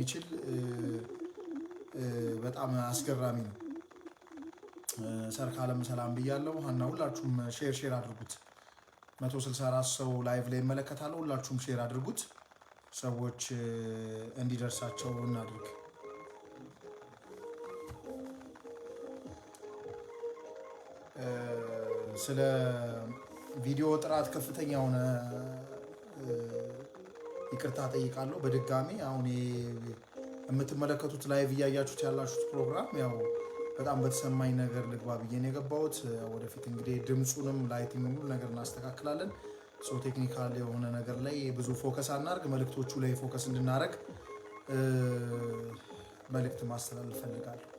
እንደሚችል በጣም አስገራሚ ነው። ሰርካለም ሰላም ብያለሁ። ሀና ሁላችሁም ሼር አድርጉት። 164 ሰው ላይቭ ላይ ይመለከታል። ሁላችሁም ሼር አድርጉት፣ ሰዎች እንዲደርሳቸው እናድርግ። ስለ ቪዲዮ ጥራት ከፍተኛ የሆነ ይቅርታ ጠይቃለሁ በድጋሚ። አሁን የምትመለከቱት ላይቭ እያያችሁት ያላችሁት ፕሮግራም ያው በጣም በተሰማኝ ነገር ልግባ ብዬ ነው የገባሁት። ወደፊት እንግዲህ ድምፁንም ላይቲንግ ሁሉ ነገር እናስተካክላለን። ሶ ቴክኒካል የሆነ ነገር ላይ ብዙ ፎከስ አናርግ፣ መልእክቶቹ ላይ ፎከስ እንድናደርግ መልእክት ማስተላለፍ ፈልጋለሁ።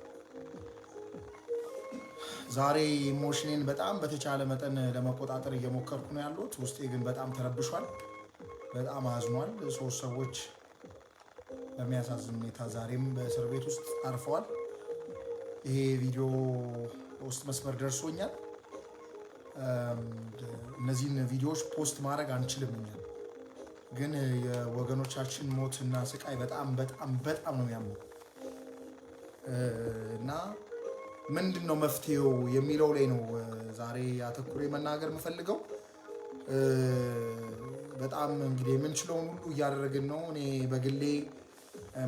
ዛሬ ኢሞሽኔን በጣም በተቻለ መጠን ለመቆጣጠር እየሞከርኩ ነው ያለሁት። ውስጤ ግን በጣም ተረብሿል፣ በጣም አዝኗል። 3 ሰዎች በሚያሳዝን ሁኔታ ዛሬም በእስር ቤት ውስጥ አርፈዋል። ይሄ ቪዲዮ ውስጥ መስመር ደርሶኛል። እነዚህን ቪዲዮዎች ፖስት ማድረግ አንችልም እኛ፣ ግን የወገኖቻችን ሞት እና ስቃይ በጣም በጣም በጣም ነው የሚያመው እና ምንድን ነው መፍትሄው የሚለው ላይ ነው ዛሬ አተኩሬ መናገር የምፈልገው። በጣም እንግዲህ የምንችለውን ሁሉ እያደረግን ነው። እኔ በግሌ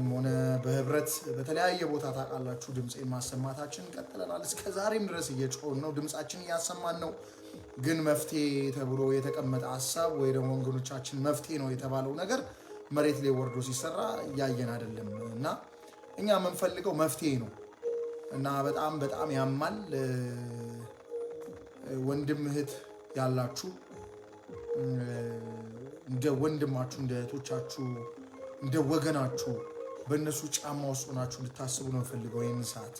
ሆነ በህብረት በተለያየ ቦታ ታውቃላችሁ ድምፄን ማሰማታችን ቀጥለናል። እስከ ዛሬም ድረስ እየጮህን ነው፣ ድምፃችን እያሰማን ነው። ግን መፍትሄ ተብሎ የተቀመጠ ሀሳብ ወይ ደግሞ ወገኖቻችን መፍትሄ ነው የተባለው ነገር መሬት ላይ ወርዶ ሲሰራ እያየን አይደለም እና እኛ የምንፈልገው መፍትሄ ነው እና በጣም በጣም ያማል። ወንድም እህት ያላችሁ እንደ ወንድማችሁ እንደ እህቶቻችሁ እንደ ወገናችሁ በእነሱ ጫማ ውስጥ ሆናችሁ ልታስቡ ነው ፈልገው ይህን ሰዓት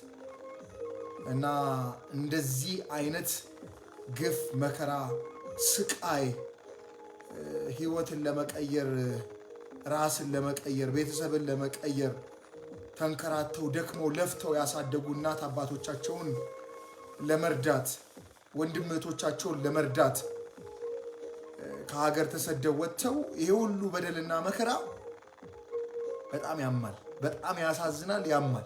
እና እንደዚህ አይነት ግፍ፣ መከራ፣ ስቃይ ህይወትን ለመቀየር ራስን ለመቀየር ቤተሰብን ለመቀየር ተንከራተው ደክመው ለፍተው ያሳደጉ እናት አባቶቻቸውን ለመርዳት ወንድም እህቶቻቸውን ለመርዳት ከሀገር ተሰደው ወጥተው ይሄ ሁሉ በደልና መከራ በጣም ያማል፣ በጣም ያሳዝናል፣ ያማል።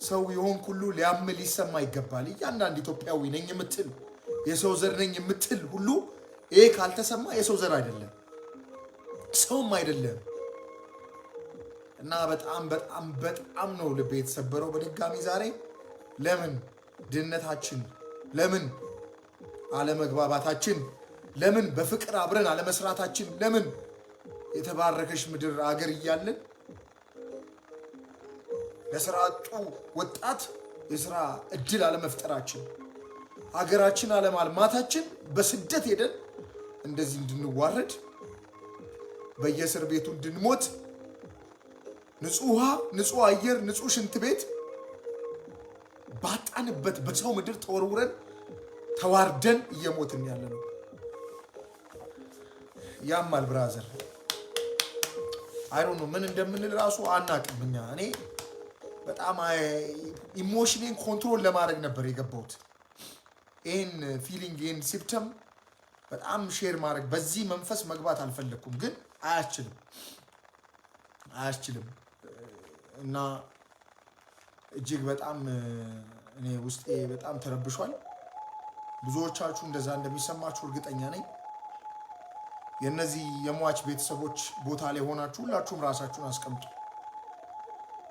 ሰው የሆን ሁሉ ሊያምል ሊሰማ ይገባል። እያንዳንድ ኢትዮጵያዊ ነኝ የምትል የሰው ዘር ነኝ የምትል ሁሉ ይሄ ካልተሰማ የሰው ዘር አይደለም፣ ሰውም አይደለም እና በጣም በጣም በጣም ነው ልቤ የተሰበረው በድጋሚ ዛሬ። ለምን ድህነታችን፣ ለምን አለመግባባታችን፣ ለምን በፍቅር አብረን አለመስራታችን፣ ለምን የተባረከሽ ምድር አገር እያለን ለስራ አጡ ወጣት የስራ እድል አለመፍጠራችን፣ ሀገራችን አለማልማታችን፣ በስደት ሄደን እንደዚህ እንድንዋረድ፣ በየእስር ቤቱ እንድንሞት፣ ንጹህ ውሃ፣ ንጹህ አየር፣ ንጹህ ሽንት ቤት ባጣንበት በሰው ምድር ተወርውረን ተዋርደን እየሞትን ያለ ነው። ያማል ብራዘር። አይሮን ነው ምን እንደምንል ራሱ አናቅም እኛ። እኔ በጣም ኢሞሽኔን ኮንትሮል ለማድረግ ነበር የገባሁት። ይህን ፊሊንግ ይህን ሲምፕተም በጣም ሼር ማድረግ በዚህ መንፈስ መግባት አልፈለግኩም፣ ግን አያስችልም እና እጅግ በጣም እኔ ውስጤ በጣም ተረብሿል። ብዙዎቻችሁ እንደዛ እንደሚሰማችሁ እርግጠኛ ነኝ። የነዚህ የሟች ቤተሰቦች ቦታ ላይ ሆናችሁ ሁላችሁም ራሳችሁን አስቀምጡ።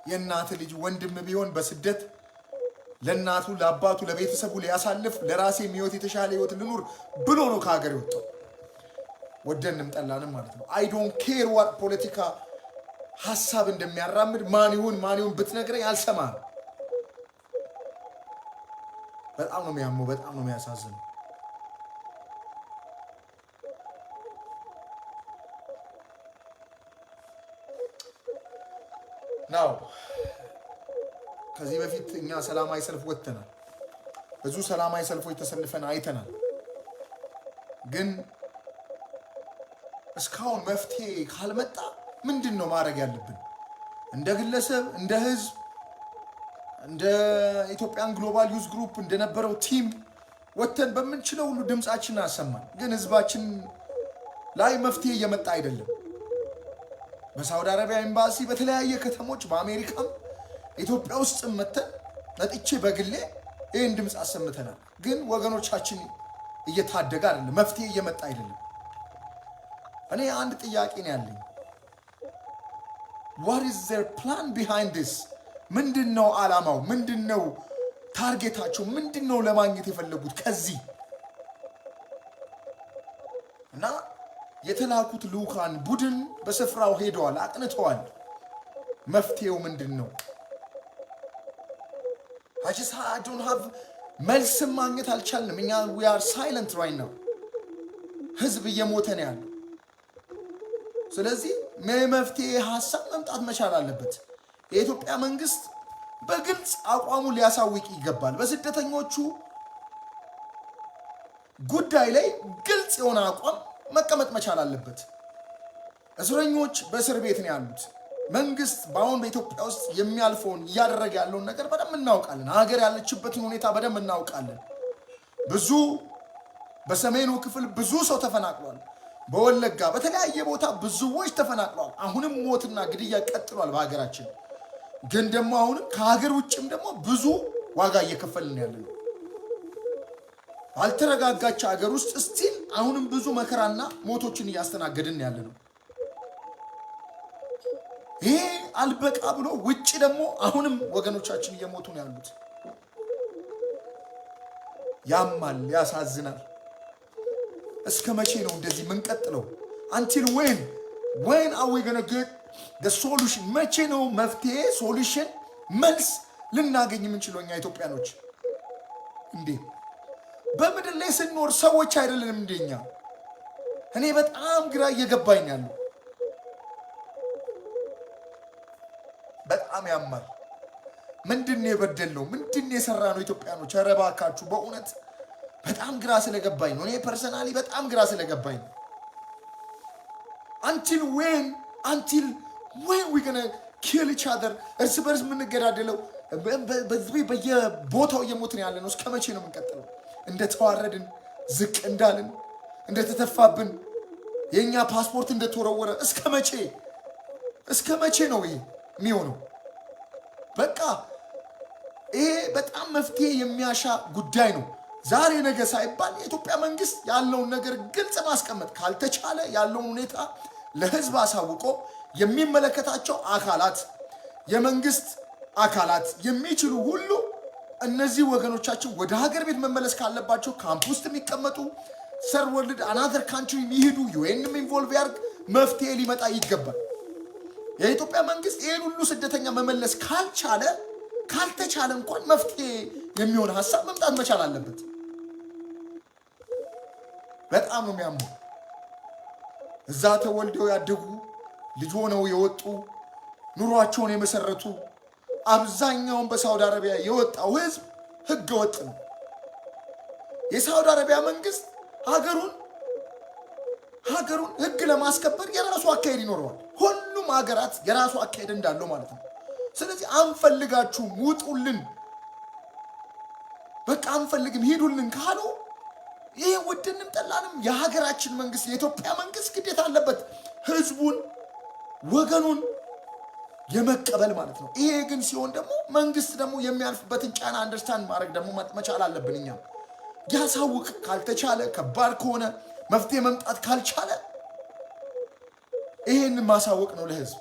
የእናት ልጅ ወንድም ቢሆን በስደት ለእናቱ ለአባቱ ለቤተሰቡ ሊያሳልፍ ለራሴ ህይወት የተሻለ ህይወት ልኑር ብሎ ነው ከሀገር የወጣው፣ ወደንም ጠላንም ማለት ነው። አይ ዶንት ኬር ዋት ፖለቲካ ሀሳብ እንደሚያራምድ ማን ይሁን ብትነግረኝ አልሰማም። በጣም ነው የሚያመው፣ በጣም ነው የሚያሳዝነው። ናው ከዚህ በፊት እኛ ሰላማዊ ሰልፍ ወጥተናል። ብዙ ሰላማዊ ሰልፎች ተሰልፈን አይተናል። ግን እስካሁን መፍትሄ ካልመጣ ምንድን ነው ማድረግ ያለብን? እንደ ግለሰብ፣ እንደ ህዝብ፣ እንደ ኢትዮጵያን ግሎባል ዩዝ ግሩፕ እንደነበረው ቲም ወጥተን በምንችለው ሁሉ ድምጻችንን አሰማን። ግን ህዝባችን ላይ መፍትሄ እየመጣ አይደለም። በጣም ነው የሚያመው፣ በጣም ነው የሚያሳዝነው። ናው ከዚህ በፊት እኛ ሰላማዊ ሰልፍ ወጥተናል። ብዙ ሰላማዊ ሰልፎች ተሰልፈን አይተናል። ግን እስካሁን መፍትሄ ካልመጣ ምንድን ነው ማድረግ ያለብን? እንደ ግለሰብ፣ እንደ ህዝብ፣ እንደ ኢትዮጵያን ግሎባል ዩዝ ግሩፕ እንደነበረው ቲም ወጥተን በምንችለው ሁሉ ድምጻችንን አሰማን። ግን ህዝባችን በሳውዲ አረቢያ ኤምባሲ በተለያየ ከተሞች በአሜሪካም ኢትዮጵያ ውስጥ መተን መጥቼ በግሌ ይህን ድምፅ አሰምተናል። ግን ወገኖቻችን እየታደገ አይደለም፣ መፍትሄ እየመጣ አይደለም። እኔ አንድ ጥያቄ ነው ያለኝ። what is their plan behind this? ምንድነው ዓላማው? ምንድነው ታርጌታቸው? ምንድነው ለማግኘት የፈለጉት ከዚህ? እና የተላኩት ልኡካን ቡድን በስፍራው ሄደዋል፣ አጥንተዋል። መፍትሄው ምንድነው? I don't have መልስ ማግኘት አልቻልንም። እኛ we are silent right now። ህዝብ እየሞተ ነው ያለው። ስለዚህ መፍትሄ ሐሳብ መምጣት መቻል አለበት። የኢትዮጵያ መንግስት በግልጽ አቋሙ ሊያሳውቅ ይገባል። በስደተኞቹ ጉዳይ ላይ ግልጽ የሆነ አቋም መቀመጥ መቻል አለበት። እስረኞች በእስር ቤት ነው ያሉት። መንግስት በአሁን በኢትዮጵያ ውስጥ የሚያልፈውን እያደረገ ያለውን ነገር በደንብ እናውቃለን። ሀገር ያለችበትን ሁኔታ በደንብ እናውቃለን። ብዙ በሰሜኑ ክፍል ብዙ ሰው ተፈናቅሏል። በወለጋ በተለያየ ቦታ ብዙዎች ተፈናቅለዋል። አሁንም ሞትና ግድያ ቀጥሏል በሀገራችን። ግን ደግሞ አሁንም ከሀገር ውጭም ደግሞ ብዙ ዋጋ እየከፈልን ያለን ባልተረጋጋች ሀገር ውስጥ ስቲል አሁንም ብዙ መከራና ሞቶችን እያስተናገድን ያለ ነው። ይሄ አልበቃ ብሎ ውጭ ደግሞ አሁንም ወገኖቻችን እየሞቱ ነው ያሉት። ያማል፣ ያሳዝናል። እስከ መቼ ነው እንደዚህ ምንቀጥለው? until when are we going to get the solution? መቼ ነው መፍትሄ ሶሉሽን መልስ ልናገኝ የምንችለው እኛ ኢትዮጵያኖች? እንዴ በምድር ላይ ስንኖር ሰዎች አይደለንም እንደኛ? እኔ በጣም ግራ እየገባኝ ያለው በጣም ያማል። ምንድነው የበደልነው? ምንድነው የሰራነው ኢትዮጵያኖች? ኧረ እባካችሁ በእውነት በጣም ግራ ስለገባኝ ነው። እኔ ፐርሰናሊ በጣም ግራ ስለገባኝ ነው። until when we gonna kill each other? እርስ በርስ የምንገዳደለው በየቦታው እየሞትን ያለ ነው። እስከ መቼ ነው የምንቀጥለው? እንደተዋረድን ዝቅ እንዳልን እንደተተፋብን የኛ ፓስፖርት እንደተወረወረ እስከ መቼ ነው ይሄ የሚሆነው? በቃ ይሄ በጣም መፍትሄ የሚያሻ ጉዳይ ነው። ዛሬ ነገ ሳይባል የኢትዮጵያ መንግስት ያለውን ነገር ግልጽ ማስቀመጥ ካልተቻለ ያለውን ሁኔታ ለህዝብ አሳውቆ የሚመለከታቸው አካላት የመንግስት አካላት የሚችሉ ሁሉ እነዚህ ወገኖቻችን ወደ ሀገር ቤት መመለስ ካለባቸው ካምፕ ውስጥ የሚቀመጡ ሰር ወርልድ አናዘር ካንትሪ የሚሄዱ ዩኤንም ኢንቮልቭ ያርግ መፍትሄ ሊመጣ ይገባል። የኢትዮጵያ መንግስት ይሄን ሁሉ ስደተኛ መመለስ ካልተቻለ እንኳን መፍትሄ የሚሆን ሐሳብ መምጣት መቻል አለበት። በጣም ነው የሚያምኑ። እዛ ተወልደው ያደጉ ልጅ ሆነው የወጡ ኑሯቸውን የመሰረቱ አብዛኛውን በሳውዲ አረቢያ የወጣው ህዝብ ህገ ወጥ ነው። የሳውዲ አረቢያ መንግስት ሀገሩን ህግ ለማስከበር የራሱ አካሄድ ይኖረዋል። ሁሉም ሀገራት የራሱ አካሄድ እንዳለው ማለት ነው። ስለዚህ አንፈልጋችሁም፣ ውጡልን፣ በቃ አንፈልግም፣ ሂዱልን ካሉ ይሄ ውድንም ጠላንም የሀገራችን መንግስት የኢትዮጵያ መንግስት ግዴታ አለበት ህዝቡን ወገኑን የመቀበል ማለት ነው። ይሄ ግን ሲሆን ደግሞ መንግስት ደግሞ የሚያልፍበትን ጫና አንደርስታንድ ማድረግ ደግሞ መቻል አለብን። እኛ ያሳውቅ ካልተቻለ ከባድ ከሆነ መፍትሄ መምጣት ካልቻለ ይሄንን ማሳወቅ ነው ለህዝብ።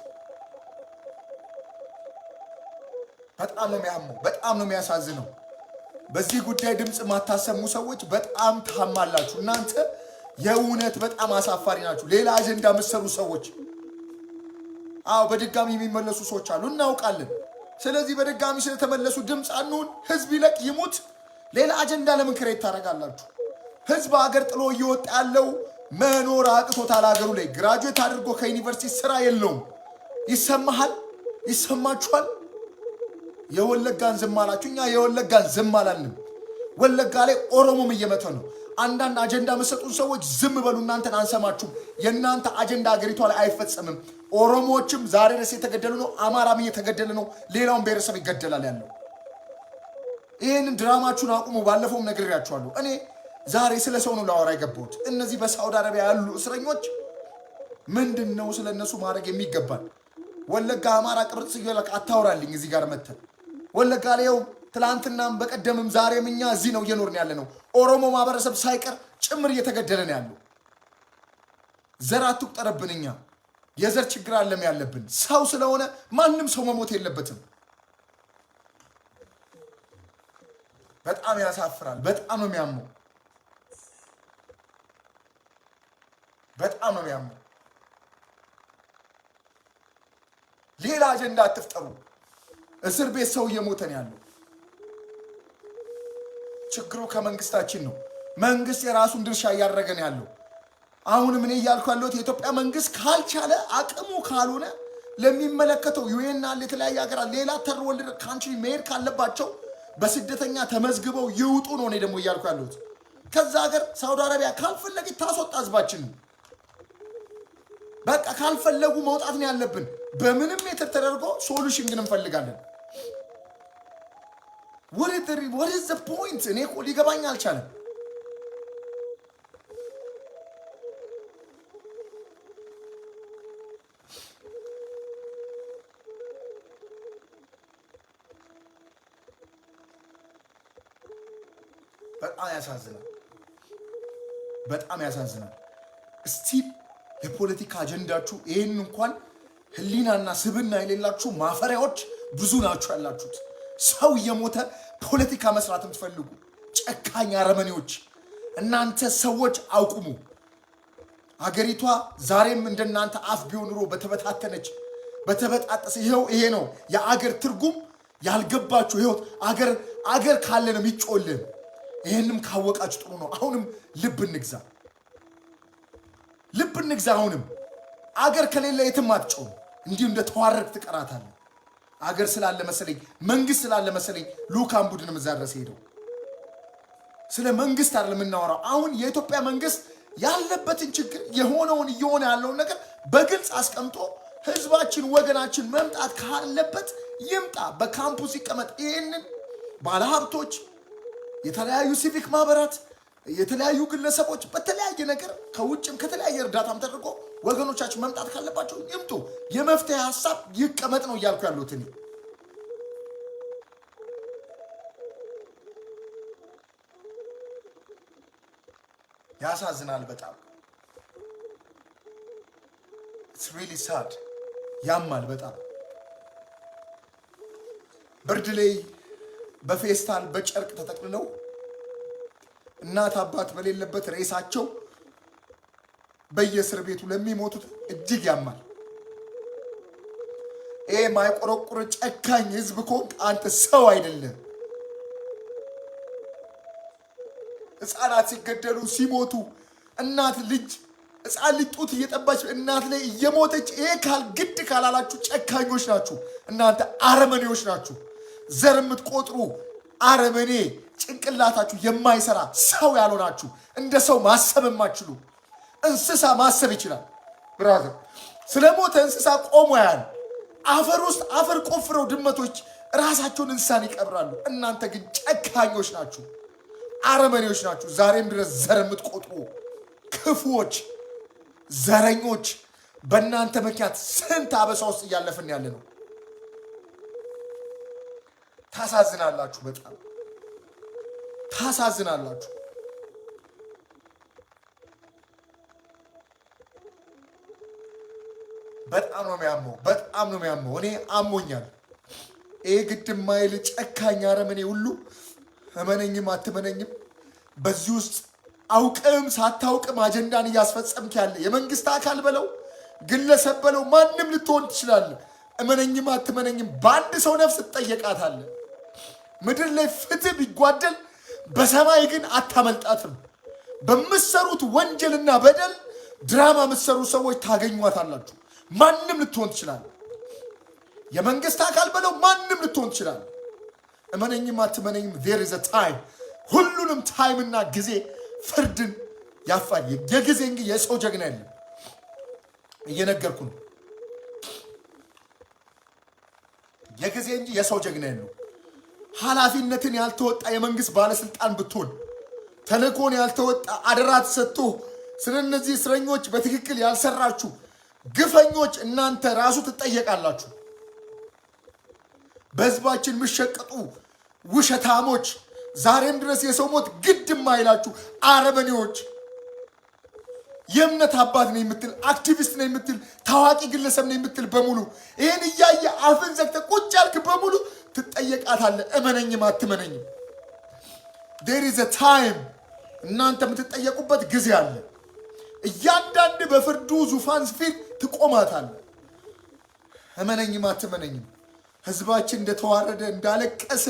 በጣም ነው የሚያመው፣ በጣም ነው የሚያሳዝነው። በዚህ ጉዳይ ድምጽ ማታሰሙ ሰዎች በጣም ታማላችሁ። እናንተ የእውነት በጣም አሳፋሪ ናችሁ። ሌላ አጀንዳ መሰሩ ሰዎች በድጋሚ የሚመለሱ ሰዎች አሉ እናውቃለን። ስለዚህ በድጋሚ ስለተመለሱ ድምጽ አንሁን። ህዝብ ይለቅ ይሙት። ሌላ አጀንዳ ለምን ክሬት ታደርጋላችሁ? ህዝብ ሀገር ጥሎ እየወጣ ያለው መኖር አቅቶታል። ሀገሩ ላይ ግራጁዌት አድርጎ ከዩኒቨርሲቲ ስራ የለውም። ይሰማሃል? ይሰማችኋል? የወለጋን ዝም አላችሁ። እኛ የወለጋን ዝም አላልንም። ወለጋ ላይ ኦሮሞም እየመተ ነው። አንዳንድ አጀንዳ መሰጡን ሰዎች ዝም በሉ፣ እናንተን አንሰማችሁም። የእናንተ አጀንዳ ሀገሪቷ ላይ አይፈጸምም። ኦሮሞዎችም ዛሬ ድረስ የተገደሉ ነው። አማራም እየተገደለ ነው። ሌላውን ብሔረሰብ ይገደላል ያለው። ይህንን ድራማችሁን አቁሙ። ባለፈውም ነግሬያችኋለሁ። እኔ ዛሬ ስለ ሰው ነው ላወራ የገባሁት። እነዚህ በሳውዲ አረቢያ ያሉ እስረኞች ምንድነው ስለነሱ ማድረግ የሚገባል? ወለጋ አማራ ቅብር ሲገለቅ አታውራልኝ እዚህ ጋር መተ ወለጋ ላይው ትላንትናም በቀደምም ዛሬም እኛ እዚህ ነው እየኖርን ያለ ነው። ኦሮሞ ማህበረሰብ ሳይቀር ጭምር እየተገደለ ነው ያለው። ዘር አትቁጠረብን። እኛ የዘር ችግር አለም ያለብን ሰው ስለሆነ ማንም ሰው መሞት የለበትም። በጣም ያሳፍራል። በጣም ነው የሚያመው። በጣም ነው የሚያመው። ሌላ አጀንዳ አትፍጠሩ። እስር ቤት ሰው እየሞተ ነው ያለው። ችግሩ ከመንግስታችን ነው። መንግስት የራሱን ድርሻ እያደረገ ነው ያለው። አሁንም እኔ እያልኩ ያለሁት የኢትዮጵያ መንግስት ካልቻለ አቅሙ ካልሆነ ለሚመለከተው ዩኤን አለ የተለያየ ሀገራት ሌላ ተር ወርልድ ካንትሪ መሄድ ካለባቸው በስደተኛ ተመዝግበው ይውጡ ነው እኔ ደግሞ እያልኩ ያለሁት። ከዛ ሀገር ሳውዲ አረቢያ ካልፈለገች ታስወጣ ህዝባችን። በቃ ካልፈለጉ መውጣት ነው ያለብን። በምንም ሜትር ተደርጎ ሶሉሽን ግን እንፈልጋለን። what is the point? እኔ እኮ ሊገባኝ አልቻለም። በጣም ያሳዝናል። በጣም ያሳዝናል። እስቲል የፖለቲካ አጀንዳችሁ ይሄን እንኳን ህሊናና ስብና የሌላችሁ ማፈሪያዎች ብዙ ናችሁ ያላችሁት። ሰው የሞተ ፖለቲካ መስራት የምትፈልጉ ጨካኝ አረመኔዎች እናንተ ሰዎች አቁሙ። አገሪቷ ዛሬም እንደናንተ አፍ ቢሆን ኑሮ በተበታተነች በተበጣጠሰ ይሄ ነው የአገር ትርጉም ያልገባችሁ ህይወት አገር ካለ ነው የሚጮልን። ይሄንም ካወቃችሁ ጥሩ ነው። አሁንም ልብ እንግዛ። አሁንም አገር ከሌለ የትም አትጮህ። እንዲሁ እንደ ተዋረድ ትቀራታለህ። አገር ስላለ መሰለኝ መንግስት ስላለ መሰለኝ ሉካን ቡድን መዛረስ ሄደው ስለ መንግስት አይደለም የምናወራው። አሁን የኢትዮጵያ መንግስት ያለበትን ችግር የሆነውን እየሆነ ያለውን ነገር በግልጽ አስቀምጦ ህዝባችን ወገናችን መምጣት ካለበት ይምጣ፣ በካምፑስ ይቀመጥ። ይሄንን ባለሀብቶች፣ የተለያዩ ሲቪክ ማህበራት፣ የተለያዩ ግለሰቦች በተለያየ ነገር ከውጭም ከተለያየ እርዳታም ተደርጎ ወገኖቻችን መምጣት ካለባቸው ይምጡ። የመፍትሄ ሐሳብ ይቀመጥ ነው እያልኩ ያለሁት እኔ። ያሳዝናል በጣም። it's really sad። ያማል በጣም። ብርድ ላይ በፌስታል በጨርቅ ተጠቅልለው እናት አባት በሌለበት ሬሳቸው በየእስር ቤቱ ለሚሞቱት እጅግ ያማል። ይሄ ማይቆረቁር ጨካኝ ህዝብ ከሆንክ አንተ ሰው አይደለም። ህፃናት ሲገደሉ ሲሞቱ እናት ልጅ ህፃን ልጅ ጡት እየጠባች እናት ላይ እየሞተች ይሄ ግድ ካላላችሁ ጨካኞች ናችሁ እናንተ፣ አረመኔዎች ናችሁ። ዘር የምትቆጥሩ አረመኔ፣ ጭንቅላታችሁ የማይሰራ ሰው ያልሆናችሁ፣ እንደ ሰው ማሰብ የማትችሉ። እንስሳ ማሰብ ይችላል ብራዘር። ስለሞተ እንስሳ ቆሞ ያያል። አፈር ውስጥ አፈር ቆፍረው ድመቶች ራሳቸውን እንስሳን ይቀብራሉ። እናንተ ግን ጨካኞች ናችሁ፣ አረመኔዎች ናችሁ። ዛሬም ድረስ ዘር የምትቆጥሩ ክፉዎች፣ ዘረኞች፣ በእናንተ ምክንያት ስንት አበሳ ውስጥ እያለፍን ያለ ነው። ታሳዝናላችሁ፣ በጣም ታሳዝናላችሁ። በጣም ነው የሚያመው፣ በጣም ነው የሚያመው። እኔ አሞኛል። ይሄ ግድ ማይል ጨካኝ አረመኔ ሁሉ እመነኝም አትመነኝም በዚህ ውስጥ አውቅም ሳታውቅም አጀንዳን እያስፈጸምክ ያለ የመንግስት አካል በለው ግለሰብ በለው ማንም ልትሆን ትችላለህ። እመነኝም አትመነኝም በአንድ ሰው ነፍስ ትጠየቃታለህ። ምድር ላይ ፍትህ ቢጓደል በሰማይ ግን አታመልጣትም። በምትሰሩት ወንጀልና በደል ድራማ የምትሰሩ ሰዎች ታገኟታላችሁ። ማንም ልትሆን ትችላለህ። የመንግስት አካል በለው ማንም ልትሆን ትችላለህ። እመነኝም አትመነኝም there is a time። ሁሉንም ታይምና ጊዜ ፍርድን ያፋል። የጊዜ እንጂ የሰው ጀግና የለም። እየነገርኩ ነው። የጊዜ እንጂ የሰው ጀግና የለም። ኃላፊነትን ያልተወጣ የመንግስት ባለስልጣን ብትሆን ተልእኮን ያልተወጣ አደራ ተሰጥቶ ስለነዚህ እስረኞች በትክክል ያልሰራችሁ ግፈኞች እናንተ ራሱ ትጠየቃላችሁ። በህዝባችን ምሸቀጡ ውሸታሞች፣ ዛሬም ድረስ የሰው ሞት ግድ የማይላችሁ አረመኔዎች፣ የእምነት አባት ነው የምትል አክቲቪስት ነው የምትል ታዋቂ ግለሰብ ነው የምትል በሙሉ ይህን እያየ አፍን ዘግተህ ቁጭ ያልክ በሙሉ ትጠየቃታለህ። እመነኝም አትመነኝም there is a time እናንተ የምትጠየቁበት ጊዜ አለ። እያንዳንድ በፍርዱ ዙፋን ፊት ትቆማታለህ። እመነኝም አትመነኝም ህዝባችን እንደተዋረደ እንዳለቀሰ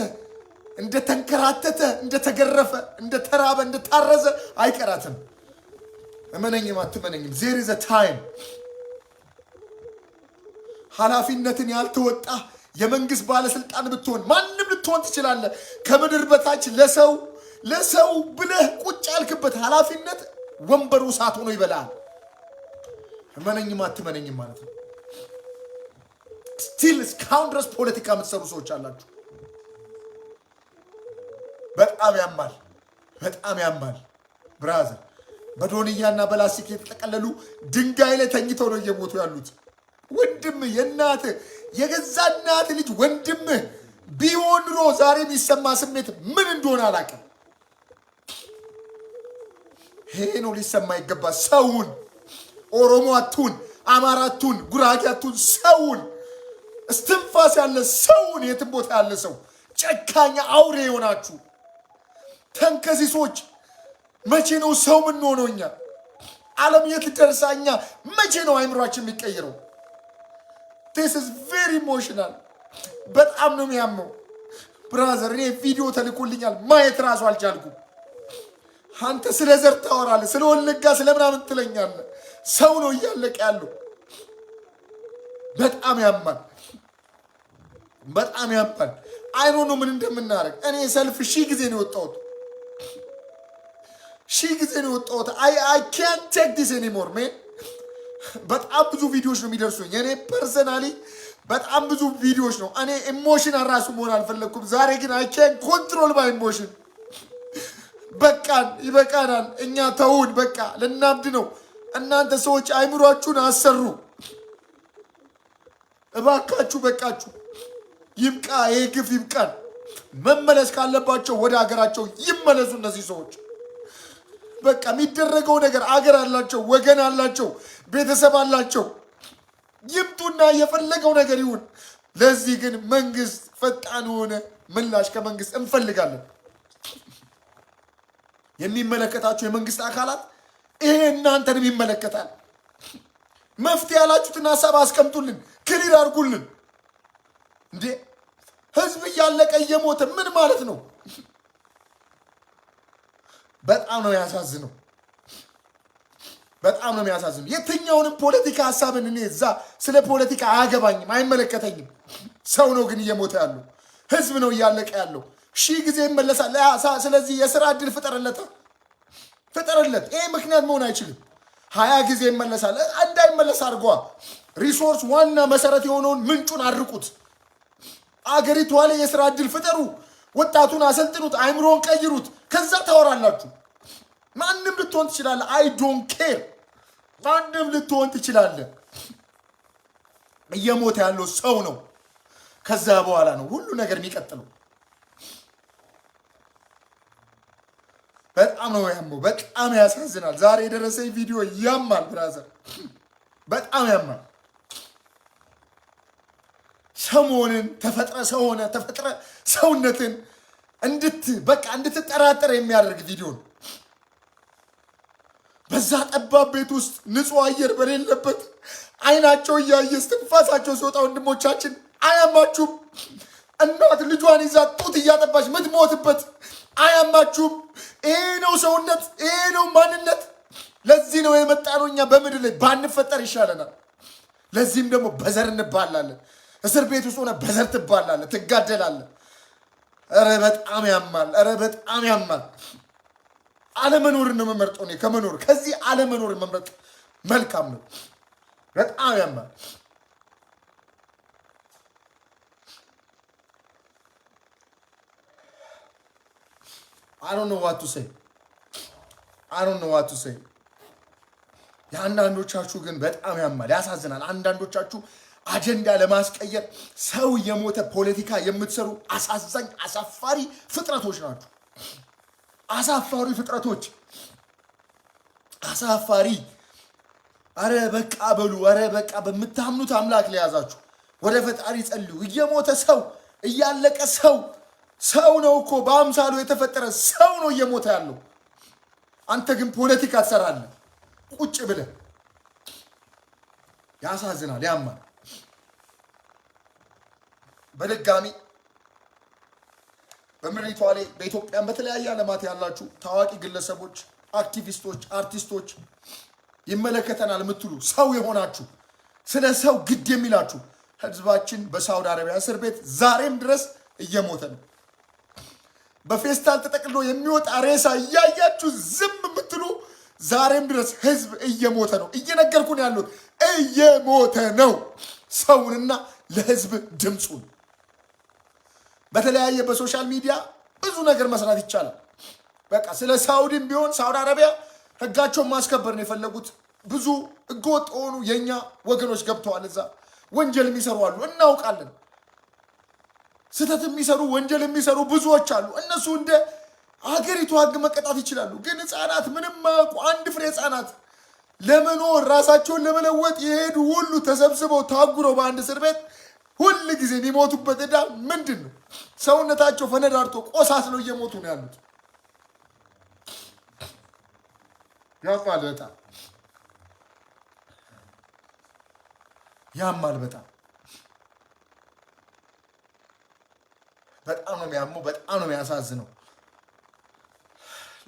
እንደተንከራተተ እንደተገረፈ እንደተራበ እንደታረዘ አይቀራትም። እመነኝም አትመነኝም there is a time ኃላፊነትን ያልተወጣ የመንግስት ባለስልጣን ብትሆን ማንም ልትሆን ትችላለህ። ከምድር በታች ለሰው ብለህ ቁጭ ያልክበት ኃላፊነት ወንበሩ እሳት ሆኖ ይበላል። እመነኝም አትመነኝም ማለት ነው። ስቲል እስካሁን ድረስ ፖለቲካ የምትሰሩ ሰዎች አላችሁ። በጣም ያማል ብራዘር። በዶንያና በላስቲክ የተጠቀለሉ ድንጋይ ላይ ተኝተው ነው እየሞቱ ያሉት። ወንድም የገዛ እናት ልጅ ወንድምህ ቢሆን ኖሮ ዛሬ የሚሰማ ስሜት ምን እንደሆነ አላውቅም። ይሄ ነው ሊሰማ ይገባ። ሰውን ኦሮሞ አቱን፣ አማራ አቱን፣ ጉራጌ አቱን፣ ሰውን እስትንፋስ ያለ ሰውን የትም ቦታ ያለ ሰው ጨካኛ አውሬ የሆናችሁ ተንከሲሶች፣ መቼ ነው ሰው ምን ሆኖ እኛ ዓለም የት ደርሳኛ? መቼ ነው አይምሯችን የሚቀይረው? this is very emotional በጣም ነው የሚያመው ብራዘር። እኔ ቪዲዮ ተልኮልኛል ማየት ራሱ አልቻልኩም። አንተ ስለ ዘር ታወራለህ፣ ስለ ወለጋ ስለ ምናምን ትለኛለህ። ሰው ነው እያለቀ ያለው። በጣም ያማል። አይኖ ነው ምን እንደምናደርግ። እኔ ሰልፍ ሺህ ጊዜ ነው የወጣሁት። I can't take this anymore man። በጣም ብዙ ቪዲዮዎች ነው የሚደርሱኝ። እኔ ፐርሰናሊ በጣም ብዙ ቪዲዮዎች ነው። እኔ ኢሞሽናል ራሱ መሆን አልፈለኩም። ዛሬ ግን I can't control my emotion። ይበቃናል። እኛ ተውን፣ በቃ ልናብድ ነው። እናንተ ሰዎች አይምሯችሁን አሰሩ እባካችሁ። በቃችሁ፣ ይብቃ። ይሄ ግፍ ይብቃን። መመለስ ካለባቸው ወደ ሀገራቸው ይመለሱ እነዚህ ሰዎች። በቃ የሚደረገው ነገር አገር አላቸው፣ ወገን አላቸው፣ ቤተሰብ አላቸው። ይምጡና የፈለገው ነገር ይሁን። ለዚህ ግን መንግስት ፈጣን የሆነ ምላሽ ከመንግስት እንፈልጋለን። የሚመለከታችሁ የመንግስት አካላት ይሄ እናንተንም ይመለከታል። መፍትሄ ያላችሁትን ሀሳብ አስቀምጡልን፣ ክሊር አድርጉልን። እንዴ ህዝብ እያለቀ እየሞተ ምን ማለት ነው? በጣም ነው ያሳዝነው። የትኛውንም ፖለቲካ ሀሳብን እኔ እዛ ስለ ፖለቲካ አያገባኝም፣ አይመለከተኝም። ሰው ነው ግን እየሞተ ያለው፣ ህዝብ ነው እያለቀ ያለው። ሺህ ጊዜ ይመለሳል። ስለዚህ የስራ እድል ፍጠርለት። ይሄ ምክንያት መሆን አይችልም። 20 ጊዜ ይመለሳል። እንዳይመለስ አድርጓ። ሪሶርስ ዋና መሰረት የሆነውን ምንጩን አድርቁት። አገሪቷ ላይ የስራ እድል ፍጠሩ። ወጣቱን አሰልጥኑት፣ አይምሮን ቀይሩት። ከዛ ታወራላችሁ። ማንም ልትሆን ትችላለህ። አይ ዶንት ኬር። ማንም ልትሆን ትችላለህ። እየሞተ ያለው ሰው ነው። ከዛ በኋላ ነው ሁሉ ነገር የሚቀጥለው። በጣም ነው ያመው። በጣም ያሳዝናል። ዛሬ የደረሰኝ ቪዲዮ ያማል ብራዘር፣ በጣም ያማል። ሰሞንን ተፈጥረ ሰውነትን እንድትጠራጠር የሚያደርግ ቪዲዮ ነው። በዛ ጠባብ ቤት ውስጥ ንጹህ አየር በሌለበት አይናቸው እያየ እስትንፋሳቸው ሲወጣ ወንድሞቻችን አያማችሁም? እናት ልጇን ይዛ ጡት እያጠባች ምትሞትበት አያማችሁም? ይሄ ነው ሰውነት፣ ይሄ ነው ማንነት። ለዚህ ነው የመጣ ነው። እኛ በምድር ላይ ባንፈጠር ይሻለናል። ለዚህም ደግሞ በዘር እንባላለን። እስር ቤት ውስጥ ሆነ በዘር ትባላለህ፣ ትጋደላለህ። ኧረ በጣም ያማል። አለመኖርን ነው መመርጠው። እኔ ከመኖር ከዚህ አለመኖርን መምረጥ መልካም ነው። በጣም ያማል። I don't know what to say. የአንዳንዶቻችሁ ግን በጣም ያማል፣ ያሳዝናል። አንዳንዶቻችሁ አጀንዳ ለማስቀየር ሰው የሞተ ፖለቲካ የምትሰሩ አሳዛኝ አሳፋሪ ፍጥረቶች ናችሁ። አሳፋሪ ፍጥረቶች፣ አሳፋሪ። አረ በቃ በሉ፣ አረ በቃ በምታምኑት አምላክ ለያዛችሁ ወደ ፈጣሪ ጸልዩ። እየሞተ ሰው እያለቀ ሰው ነው እኮ በአምሳሉ የተፈጠረ ሰው ነው እየሞተ ያለው። አንተ ግን ፖለቲካ ትሰራለህ ቁጭ ብለህ። ያሳዝናል፣ ያማል። በድጋሚ በምድሪቷ ላይ በኢትዮጵያን በተለያየ ዓለማት ያላችሁ ታዋቂ ግለሰቦች፣ አክቲቪስቶች፣ አርቲስቶች ይመለከተናል የምትሉ ሰው የሆናችሁ ስለ ሰው ግድ የሚላችሁ ህዝባችን በሳውዲ አረቢያ እስር ቤት ዛሬም ድረስ እየሞተ ነው። በፌስታል ተጠቅልሎ የሚወጣ ሬሳ እያያችሁ ዝም የምትሉ ዛሬም ድረስ ህዝብ እየሞተ ነው። እየነገርኩ ነው ያሉት፣ እየሞተ ነው። ሰውንና ለህዝብ ድምፁን በተለያየ በሶሻል ሚዲያ ብዙ ነገር መስራት ይቻላል። በቃ ስለ ሳውዲም ቢሆን ሳውዲ አረቢያ ህጋቸውን ማስከበር ነው የፈለጉት። ብዙ ህገወጥ የሆኑ የኛ ወገኖች ገብተዋል እዛ። ወንጀል የሚሰሩ አሉ፣ እናውቃለን። ስህተት የሚሰሩ ወንጀል የሚሰሩ ብዙዎች አሉ። እነሱ እንደ ሀገሪቱ ህግ መቀጣት ይችላሉ። ግን ህፃናት፣ ምንም ማያውቁ አንድ ፍሬ ህፃናት ለመኖር ራሳቸውን ለመለወጥ የሄዱ ሁሉ ተሰብስበው ታጉረው በአንድ እስር ቤት ሁል ጊዜ የሚሞቱበት ዕዳ ምንድን ነው? ሰውነታቸው ፈነዳርቶ ቆሳስለው እየሞቱ ነው ያሉት። ያማል፣ በጣም ያማል። በጣም ነው የሚያመው፣ በጣም ነው የሚያሳዝነው።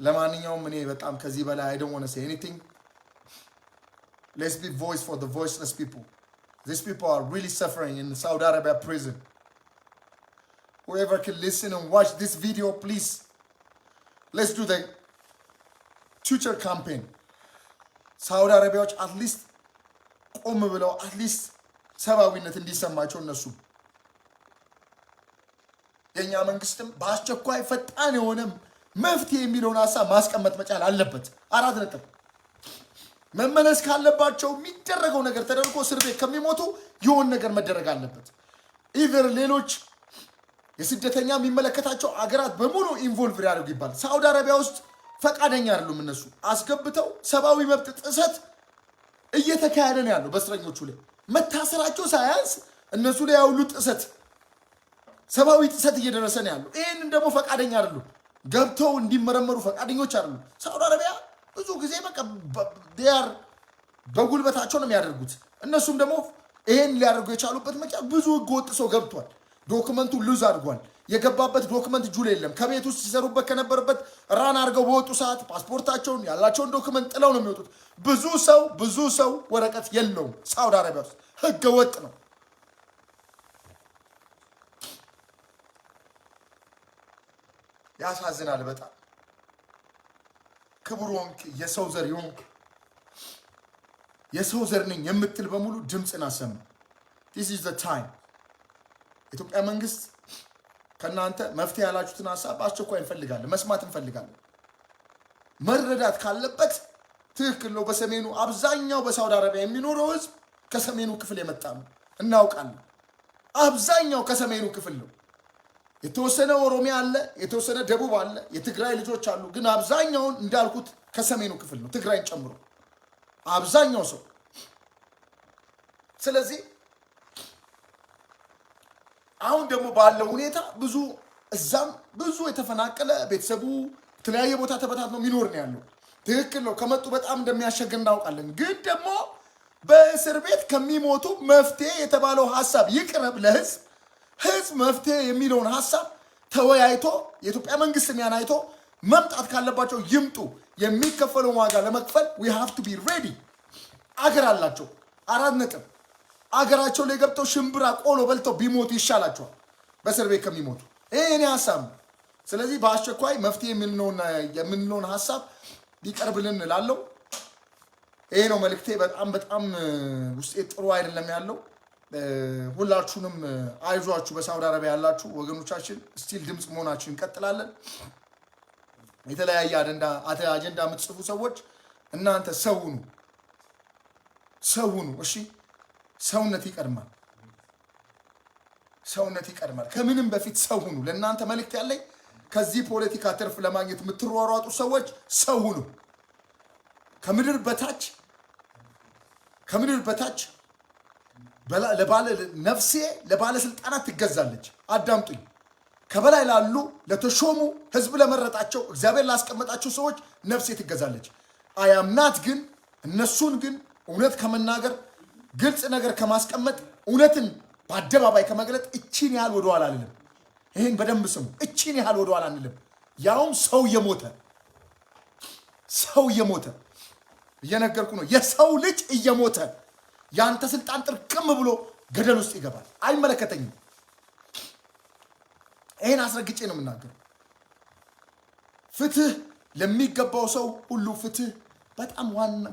ለማንኛውም እኔ በጣም ከዚህ በላይ I don't want to say anything. Let's be voice for the voiceless people. These people are really suffering in Saudi Arabia prison. Whoever can listen and watch this video, please, let's do the future campaign. ሳውዲ አረቢያዎች አትሊስት ቆም ብለው አትሊስት ሰብአዊነት እንዲሰማቸው እነሱ የኛ መንግስትም በአስቸኳይ ፈጣን የሆነ መፍትሄ የሚለውን ሀሳብ ማስቀመጥ መቻል አለበት። 4 ነጥብ። መመለስ ካለባቸው የሚደረገው ነገር ተደርጎ እስር ቤት ከሚሞቱ የሆነ ነገር መደረግ አለበት። ኢቨር ሌሎች የስደተኛ የሚመለከታቸው አገራት በሙሉ ኢንቮልቭ ያደርጉ ይባል። ሳውዲ አረቢያ ውስጥ ፈቃደኛ አይደሉም። እነሱ አስገብተው ሰብአዊ መብት ጥሰት እየተካሄደ ነው ያለው። በእስረኞቹ ላይ መታሰራቸው ሳያንስ እነሱ ላይ ያውሉ ጥሰት፣ ሰብአዊ ጥሰት እየደረሰ ነው ያለው። ይህንን ደግሞ ፈቃደኛ አይደሉም፣ ገብተው እንዲመረመሩ ፈቃደኞች አይደሉም። ሳውዲ አረቢያ ብዙ ጊዜ በቃ ዲያር በጉልበታቸው ነው የሚያደርጉት። እነሱም ደግሞ ይሄን ሊያደርጉ የቻሉበት ምክንያት ብዙ ህገወጥ ሰው ገብቷል፣ ዶክመንቱ ሉዝ አድርጓል። የገባበት ዶክመንት እጁ ላይ የለም። ከቤት ውስጥ ሲሰሩበት ከነበረበት ራን አድርገው በወጡ ሰዓት ፓስፖርታቸውን ያላቸውን ዶክመንት ጥለው ነው የሚወጡት። ብዙ ሰው ወረቀት የለውም። ሳውዲ አረቢያ ውስጥ ህገ ወጥ ነው። ያሳዝናል በጣም። ክቡር ወንክ የሰው ዘር ይሆንክ የሰው ዘር ነኝ የምትል በሙሉ ድምፅን አሰማ። this is the time። ኢትዮጵያ መንግስት ከናንተ መፍትሄ ያላችሁትን ሐሳብ አስቸኳይ እንፈልጋለን፣ መስማት እንፈልጋለን። መረዳት ካለበት ትክክል ነው። በሰሜኑ አብዛኛው በሳውዲ አረቢያ የሚኖረው ህዝብ ከሰሜኑ ክፍል የመጣ ነው፣ እናውቃለን። አብዛኛው ከሰሜኑ ክፍል ነው። የተወሰነ ኦሮሚያ አለ፣ የተወሰነ ደቡብ አለ፣ የትግራይ ልጆች አሉ። ግን አብዛኛውን እንዳልኩት ከሰሜኑ ክፍል ነው፣ ትግራይን ጨምሮ አብዛኛው ሰው። ስለዚህ አሁን ደግሞ ባለው ሁኔታ እዛም ብዙ የተፈናቀለ ቤተሰቡ የተለያየ ቦታ ተበታትኖ የሚኖር ነው ያለው። ትክክል ነው። ከመጡ በጣም እንደሚያሸግር እናውቃለን። ግን ደግሞ በእስር ቤት ከሚሞቱ መፍትሄ የተባለው ሐሳብ ይቅረብ ለህዝብ። ህዝብ መፍትሄ የሚለውን ሐሳብ ተወያይቶ የኢትዮጵያ መንግስት ያን አይቶ መምጣት ካለባቸው ይምጡ። የሚከፈለውን ዋጋ ለመክፈል we have to be ready። አገር አላቸው። 4 ነጥብ። አገራቸው ላይ ገብተው ሽምብራ ቆሎ በልተው ቢሞቱ ይሻላቸዋል በእስር ቤት ከሚሞቱ። ይሄ የኔ ሐሳብ ነው። ስለዚህ በአስቸኳይ መፍትሄ የምንለውን ሐሳብ ሊቀርብልን እላለሁ። ይሄ ነው መልእክቴ። በጣም ውስጤ ጥሩ አይደለም ያለው። ሁላችሁንም አይዟችሁ። በሳውዲ አረቢያ ያላችሁ ወገኖቻችን ስቲል ድምፅ መሆናችን እንቀጥላለን። የተለያየ አጀንዳ የምትጽፉ ሰዎች እናንተ ሰውኑ ሰው ሁኑ። እሺ ሰውነት ይቀድማል። ሰውነት ይቀድማል። ከምንም በፊት ሰው ሁኑ። ለእናንተ መልእክት ያለኝ ከዚህ ፖለቲካ ትርፍ ለማግኘት የምትሯሯጡ ሰዎች ሰው ሁኑ። ከምድር በታች ነፍሴ ለባለስልጣናት ትገዛለች። አዳምጡኝ። ከበላይ ላሉ ለተሾሙ ህዝብ ለመረጣቸው እግዚአብሔር ላስቀመጣቸው ሰዎች ነፍሴ ትገዛለች። አያምናት ግን እነሱን ግን እውነት ከመናገር ግልጽ ነገር ከማስቀመጥ እውነትን በአደባባይ ከመግለጥ እቺን ያህል ወደኋላ አንልም። ይሄን በደንብ ስሙ። እቺን ያህል ወደኋላ አንልም። ያውም ሰው እየሞተ እየነገርኩ ነው። የሰው ልጅ እየሞተ ያንተ ስልጣን ጥርቅም ብሎ ገደል ውስጥ ይገባል። አይመለከተኝም። ይሄን አስረግጬ ነው የምናገረው። ፍትህ ለሚገባው ሰው ሁሉ ፍትህ በጣም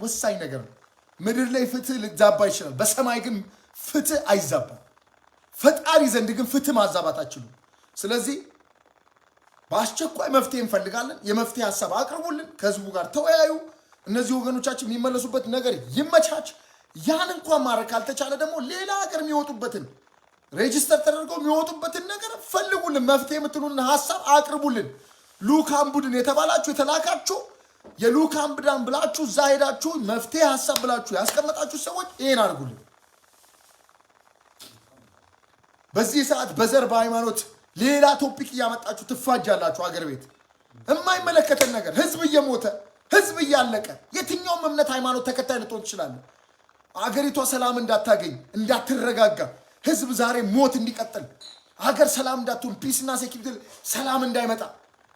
ወሳኝ ነገር ነው። ምድር ላይ ፍትህ ሊዛባ ይችላል። በሰማይ ግን ፍትህ አይዛባም። ፈጣሪ ዘንድ ግን ፍትህ ማዛባት አትችሉም። ስለዚህ በአስቸኳይ መፍትሄ እንፈልጋለን። የመፍትሄ ሀሳብ አቅርቡልን። ከህዝቡ ጋር ተወያዩ። እነዚህ ወገኖቻችን የሚመለሱበት ነገር ይመቻች። ያን እንኳን ማድረግ ካልተቻለ ደግሞ ሌላ ሀገር የሚወጡበትን ሬጂስተር ተደርገው የሚወጡበትን ነገር ፈልጉልን። መፍትሄ የምትሉን ሀሳብ አቅርቡልን። ልኡካን ቡድን የተባላችሁ የተላካችሁ የልኡካን ቡድን ብላችሁ እዛ ሄዳችሁ መፍትሄ ሀሳብ ብላችሁ ያስቀመጣችሁ ሰዎች ይሄን አድርጉልን። በዚህ ሰዓት በዘር በሃይማኖት ሌላ ቶፒክ እያመጣችሁ ትፋጃላችሁ። አገር ቤት የማይመለከተን ነገር ህዝብ እየሞተ ህዝብ እያለቀ የትኛውም እምነት ሃይማኖት ተከታይ ልትሆን ትችላለህ። አገሪቷ ሰላም እንዳታገኝ እንዳትረጋጋ ህዝብ ዛሬ ሞት እንዲቀጥል ሀገር ሰላም እንዳትሆን ፒስና ሴኪሪቲ ሰላም እንዳይመጣ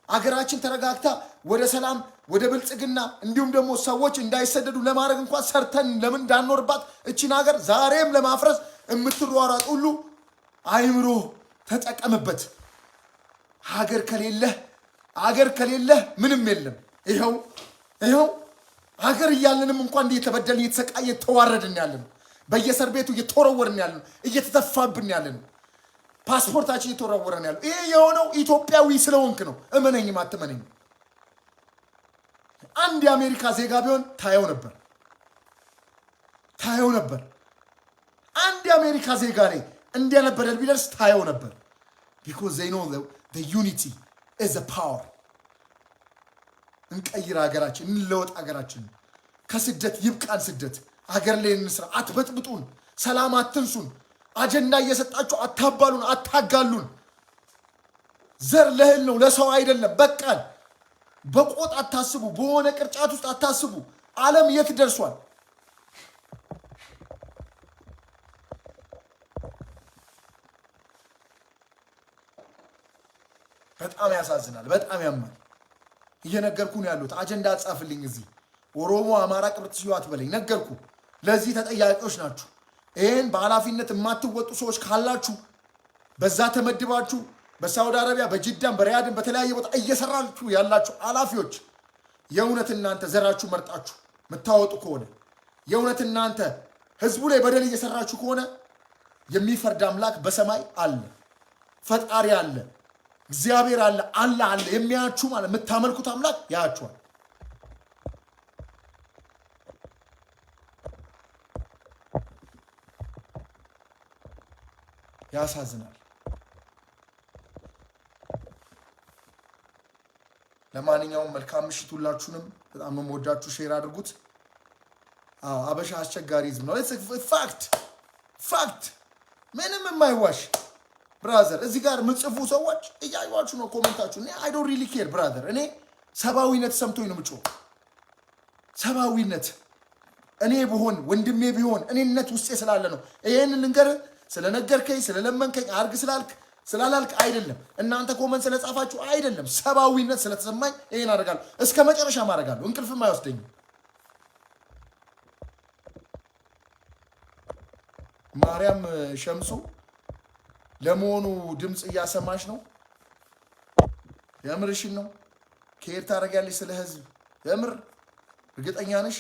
አገራችን ተረጋግታ ወደ ሰላም ወደ ብልጽግና እንዲሁም ደግሞ ሰዎች እንዳይሰደዱ ለማድረግ እንኳን ሰርተን ለምን እንዳንኖርባት እቺን ሀገር ዛሬም ለማፍረስ የምትሯሯጥ ሁሉ አይምሮ ተጠቀምበት። ሀገር ከሌለህ ምንም የለም። ይኸው ሀገር እያለንም እንኳን እየተበደልን እየተሰቃየ ተዋረድን ያለን በየእስር ቤቱ እየተወረወርን ያለን እየተተፋብን ያለን ፓስፖርታችን እየተወረወረን ያለው ይሄ የሆነው ኢትዮጵያዊ ስለሆንክ ነው። እመነኝም አትመነኝም። አንድ የአሜሪካ ዜጋ ቢሆን ታየው ነበር። አንድ የአሜሪካ ዜጋ ላይ እንደነበረ ቢደርስ ታየው ነበር። because they know the unity is a power። እንቀይር ሀገራችን፣ እንለወጥ ሀገራችን። ከስደት ይብቃን ስደት። ሀገር ላይ እንስራ። አትበጥብጡን፣ ሰላም አትንሱን። አጀንዳ እየሰጣችሁ አታባሉን፣ አታጋሉን። ዘር ለእህል ነው ለሰው አይደለም። በቃን። በቆጥ አታስቡ፣ በሆነ ቅርጫት ውስጥ አታስቡ። ዓለም የት ደርሷል? በጣም ያሳዝናል፣ በጣም ያማል። እየነገርኩ ነው ያሉት። አጀንዳ አጻፍልኝ። እዚህ ኦሮሞ፣ አማራ ቅብርት ሲዩ አትበለኝ። ነገርኩ። ለዚህ ተጠያቂዎች ናችሁ። ይህን በኃላፊነት የማትወጡ ሰዎች ካላችሁ በዛ ተመድባችሁ በሳውዲ አረቢያ በጅዳም በሪያድም በተለያየ ቦታ እየሰራችሁ ያላችሁ ኃላፊዎች የእውነት እናንተ ዘራችሁ መርጣችሁ የምታወጡ ከሆነ የእውነት እናንተ ህዝቡ ላይ በደል እየሰራችሁ ከሆነ የሚፈርድ አምላክ በሰማይ አለ፣ ፈጣሪ አለ፣ እግዚአብሔር አለ፣ አለ የሚያያችሁ ማለት የምታመልኩት አምላክ ያያችኋል። ያሳዝናል። ለማንኛውም መልካም ምሽት። ሁላችሁንም በጣም የምወዳችሁ ሼር አድርጉት። አበሻ አስቸጋሪ ህዝብ ነው። ፋክት ምንም የማይዋሽ ብራዘር። እዚህ ጋር የምጽፉ ሰዎች እያዩዋችሁ ነው ኮሜንታችሁ። እኔ አይ ዶንት ሪሊ ኬር ብራዘር። እኔ ሰብአዊነት ሰምቶኝ ነው የምጮህ። ሰብአዊነት እኔ ብሆን ወንድሜ ቢሆን እኔነት ውስጤ ስላለ ነው። ይሄን ልንገርህ ስለነገርከኝ ስለለመንከኝ አርግ ስላላልክ አይደለም። እናንተ ኮመንት ስለጻፋችሁ አይደለም። ሰብአዊነት ስለተሰማኝ ይሄን አደርጋለሁ። እስከ መጨረሻ ማድረጋለሁ። እንቅልፍም አይወስደኝም። ማርያም ሸምሱ ለመሆኑ ድምፅ እያሰማሽ ነው? የምርሽን ነው? ከየት ታደርጊያለሽ? ስለ ህዝብ የምር እርግጠኛ ነሽ?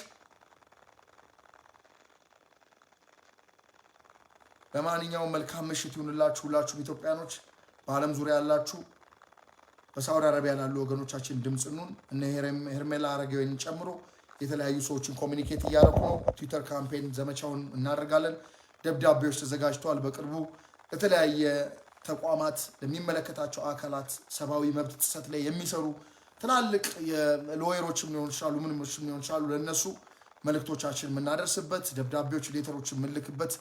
ለማንኛውም መልካም ምሽት ይሁንላችሁ ሁላችሁም ኢትዮጵያኖች፣ በዓለም ዙሪያ ያላችሁ በሳውዲ አረቢያ ያሉ ወገኖቻችን ድምፅ ኑን። እነ ሄርሜላ አረጋዊን ጨምሮ የተለያዩ ሰዎችን ኮሚኒኬት እያደረኩ ነው። ትዊተር ካምፔን ዘመቻውን እናደርጋለን። ደብዳቤዎች ተዘጋጅተዋል። በቅርቡ የተለያየ ተቋማት ለሚመለከታቸው አካላት ሰብአዊ መብት ጥሰት ላይ የሚሰሩ ትላልቅ የሎየሮችም ሊሆኑ ይችላሉ፣ ምንሞችም ሊሆኑ ይችላሉ፣ ለእነሱ መልእክቶቻችን የምናደርስበት ደብዳቤዎች፣ ሌተሮችን የምንልክበት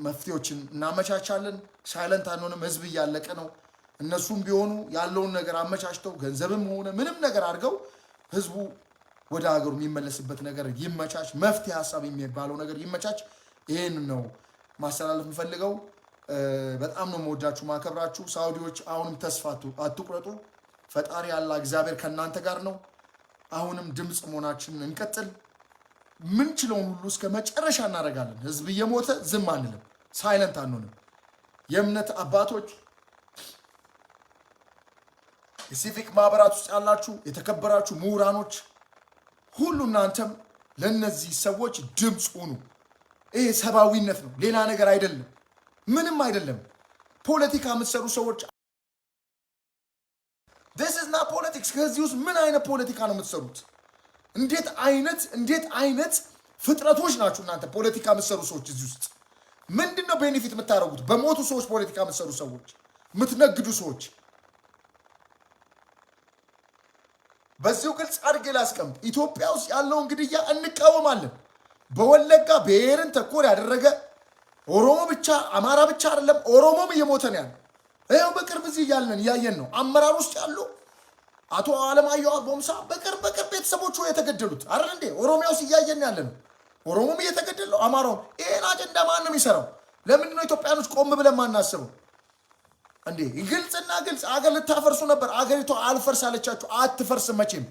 መፍትሄዎችን እናመቻቻለን። ሳይለንት አንሆንም። ህዝብ እያለቀ ነው። እነሱም ቢሆኑ ያለውን ነገር አመቻችተው ገንዘብም ሆነ ምንም ነገር አድርገው ህዝቡ ወደ ሀገሩ የሚመለስበት ነገር ይመቻች። መፍትሄ ሀሳብ የሚባለው ነገር ይመቻች። ይህን ነው ማስተላለፍ የምፈልገው። በጣም ነው መወዳችሁ ማከብራችሁ። ሳውዲዎች አሁንም ተስፋ አትቁረጡ። ፈጣሪ ያለ እግዚአብሔር ከእናንተ ጋር ነው። አሁንም ድምፅ መሆናችንን እንቀጥል። ምንችለውን ሁሉ እስከ መጨረሻ እናደርጋለን። ህዝብ እየሞተ ዝም አንልም። ሳይለንት አንሆንም። የእምነት አባቶች፣ የሲቪክ ማህበራት ውስጥ ያላችሁ የተከበራችሁ ምሁራኖች ሁሉ እናንተም ለእነዚህ ሰዎች ድምፅ ሁኑ። ይሄ ሰብአዊነት ነው፣ ሌላ ነገር አይደለም፣ ምንም አይደለም። ፖለቲካ የምትሰሩ ሰዎች this is not politics። ከዚህ ውስጥ ምን አይነት ፖለቲካ ነው የምትሰሩት? እንዴት አይነት ፍጥረቶች ናችሁ እናንተ ፖለቲካ የምትሰሩ ሰዎች? እዚህ ውስጥ ምንድን ነው ቤኔፊት የምታደርጉት? በሞቱ ሰዎች ፖለቲካ የምትሰሩ ሰዎች፣ የምትነግዱ ሰዎች። በዚሁ ግልጽ አድርጌ ላስቀምጥ። ኢትዮጵያ ውስጥ ያለውን ግድያ እንቃወማለን። በወለጋ ብሔርን ተኮር ያደረገ ኦሮሞ ብቻ አማራ ብቻ አይደለም፣ ኦሮሞም እየሞተ ነው ያለው። ይኸው በቅርብ እዚህ እያየን ነው። አመራር ውስጥ ያሉ አቶ አለማየሁ ቦምሳ በቅርብ ቤተሰቦቹ የተገደሉት አይደል እንዴ? ኦሮሚያ ውስጥ እያየን ያለ ነው። ኦሮሞም እየተገደለ ነው፣ አማራውም። ይሄን አጀንዳ ማን ነው የሚሰራው? ለምንድን ነው ኢትዮጵያኖች ቆም ብለን ማናስበው እንዴ? ግልጽና ግልጽ አገር ልታፈርሱ ነበር። አገሪቷ አልፈርስ አለቻችሁ። አትፈርስም መቼም።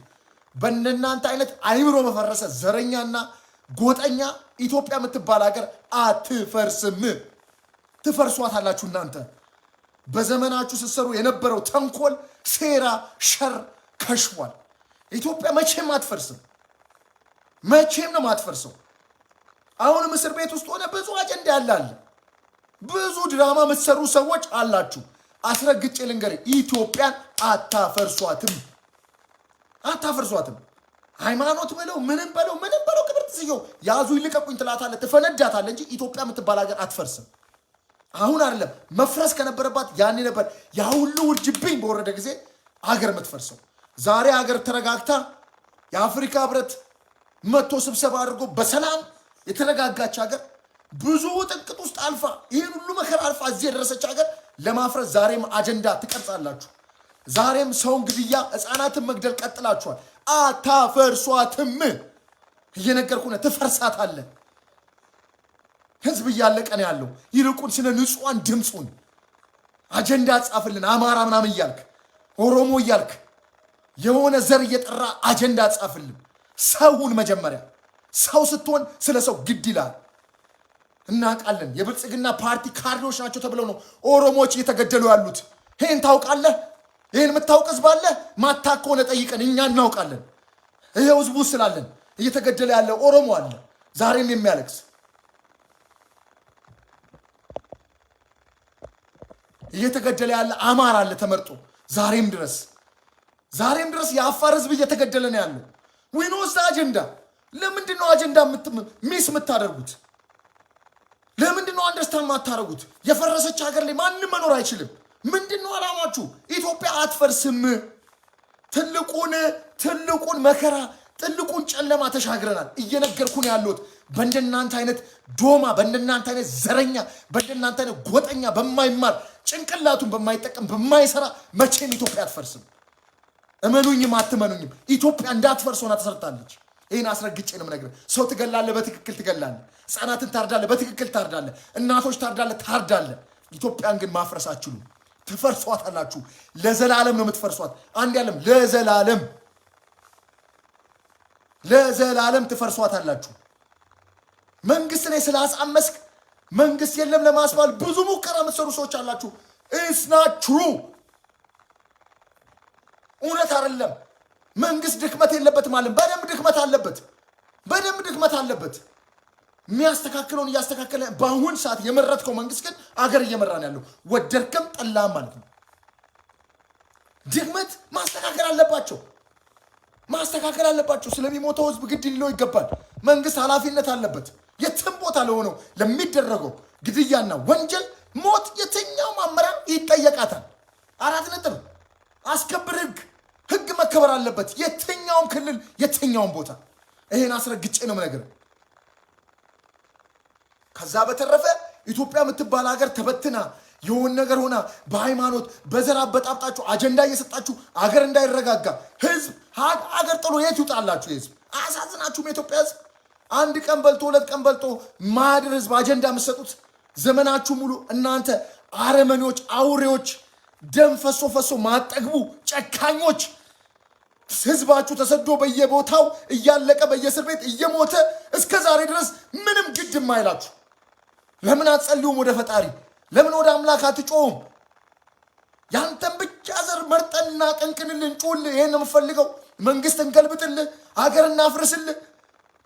በእናንተ አይነት አይምሮ መፈረሰ ዘረኛና ጎጠኛ ኢትዮጵያ የምትባል ሀገር አትፈርስም። ትፈርሷታላችሁ እናንተ። በዘመናችሁ ስትሰሩ የነበረው ተንኮል፣ ሴራ፣ ሸር ከሽፏል። ኢትዮጵያ መቼም አትፈርስም። መቼም ነው ማትፈርሰው። አሁንም እስር ቤት ውስጥ ሆነ ብዙ አጀንዳ ያላለ ብዙ ድራማ የምትሰሩ ሰዎች አላችሁ። አስረግጬ ልንገር፣ ኢትዮጵያን አታፈርሷትም፣ አታፈርሷትም። ሃይማኖት በለው ምንም በለው ክብርት ስየው ያዙ ይልቀቁኝ ትላታለህ፣ ትፈነዳታለህ እንጂ ኢትዮጵያ የምትባል ሀገር አትፈርስም። አሁን አይደለም መፍረስ ከነበረባት ያኔ ነበር። ያ ሁሉ ውርጅብኝ በወረደ ጊዜ ሀገር የምትፈርሰው። ዛሬ ሀገር ተረጋግታ የአፍሪካ ህብረት መጥቶ ስብሰባ አድርጎ በሰላም የተረጋጋች ሀገር ብዙ ጥንቅጥ ውስጥ አልፋ ይህን ሁሉ መከራ አልፋ እዚህ የደረሰች ሀገር ለማፍረስ ዛሬም አጀንዳ ትቀርጻላችሁ። ዛሬም ሰውን ግድያ፣ ህፃናትን መግደል ቀጥላችኋል። አታፈርሷትም። እየነገርኩ ነው፣ ትፈርሳታለህ። ህዝብ እያለቀ ነው ያለው። ይልቁን ስለ ንጹሃን ድምፁን አጀንዳ ጻፍልን። አማራ ምናምን እያልክ ኦሮሞ እያልክ የሆነ ዘር እየጠራ አጀንዳ ጻፍልን። ሰውን መጀመሪያ ሰው ስትሆን ስለ ሰው ግድ ይላል። እናውቃለን። የብልጽግና ፓርቲ ካድሬዎች ናቸው ተብለው ነው ኦሮሞዎች እየተገደሉ ያሉት። ይህን ታውቃለህ? ይህን የምታውቅ ህዝብ አለ? ማታውቅ ከሆነ ጠይቀን፣ እኛ እናውቃለን። ይሄው ህዝቡ ስላለን እየተገደለ ያለ ኦሮሞ አለ ዛሬም የሚያለቅስ፣ እየተገደለ ያለ አማራ አለ ተመርጦ ዛሬም ድረስ የአፋር ህዝብ እየተገደለ ነው ያለው። ዊኖስ አጀንዳ። ለምንድን ነው አጀንዳ ሚስ የምታደርጉት? ለምንድን ነው አንደርስታንድ የማታደርጉት? የፈረሰች ሀገር ላይ ማንም መኖር አይችልም። ምንድን ነው ዓላማችሁ? ኢትዮጵያ አትፈርስም። ትልቁን መከራ ጥልቁን ጨለማ ተሻግረናል። እየነገርኩ ነው ያለሁት። በእንደናንተ አይነት ዶማ፣ በእንደናንተ አይነት ዘረኛ፣ በእንደናንተ አይነት ጎጠኛ፣ በማይማር ጭንቅላቱን በማይጠቀም በማይሰራ መቼም ኢትዮጵያ አትፈርስም። እመኑኝም አትመኑኝም ኢትዮጵያ እንዳትፈርስ ሆና ተሰርታለች። ይህን አስረግጬ ነው የምነግርህ። ሰው ትገላለህ፣ በትክክል ትገላለህ። ህፃናትን ታርዳለህ፣ በትክክል ታርዳለህ። እናቶች ታርዳለህ። ኢትዮጵያን ግን ማፍረስ አትችሉም። ትፈርሷታላችሁ። ለዘላለም ነው የምትፈርሷት። አንድ ያለም ለዘላለም ትፈርሷታላችሁ። መንግስት ላይ ስላሳመስክ መንግስት የለም ለማስባል ብዙ ሙከራ የምትሰሩ ሰዎች አላችሁ። ኢትስ ናት ትሩ። እውነት አይደለም። መንግስት ድክመት የለበትም አለን። በደንብ ድክመት አለበት። የሚያስተካክለውን እያስተካከለ በአሁን ሰዓት የመረጥከው መንግስት ግን አገር እየመራን ያለው ወደድክም ጠላም ማለት ነው። ድክመት ማስተካከል አለባቸው። ማስተካከል አለባችሁ። ስለሚሞተው ህዝብ ግድ ሊለው ይገባል። መንግስት ኃላፊነት አለበት። የትም ቦታ ለሆነው ለሚደረገው ግድያና ወንጀል ሞት የትኛውም አመራር ይጠየቃታል። 4 ነጥብ። አስከብር ህግ መከበር አለበት። የትኛውም ክልል የትኛውም ቦታ ይሄን አስረግጬ ነው የምነግርህ። ከዛ በተረፈ ኢትዮጵያ የምትባል ሀገር ተበትና የሆነ ነገር ሆና በሃይማኖት በዘር አበጣብጣችሁ አጀንዳ እየሰጣችሁ አገር እንዳይረጋጋ ህዝብ ሀገር ጥሎ የት ይውጣላችሁ? ህዝብ አያሳዝናችሁም? የኢትዮጵያ ህዝብ አንድ ቀን በልቶ 2 ቀን በልቶ ማድር ህዝብ አጀንዳ የምትሰጡት ዘመናችሁ ሙሉ እናንተ አረመኔዎች፣ አውሬዎች፣ ደም ፈሶ ፈሶ ማጠግቡ ጨካኞች፣ ህዝባችሁ ተሰዶ በየቦታው እያለቀ በየእስር ቤት እየሞተ እስከ ዛሬ ድረስ ምንም ግድ የማይላችሁ ለምን አትጸልዩም ወደ ፈጣሪ? ለምን ወደ አምላክ አትጮሁም? ያንተን ብቻ ዘር መርጠንና ቀንቅንልን ጩልህ። ይሄን ነው የምፈልገው። መንግስት እንገልብጥልህ፣ ሀገር እናፍርስልህ፣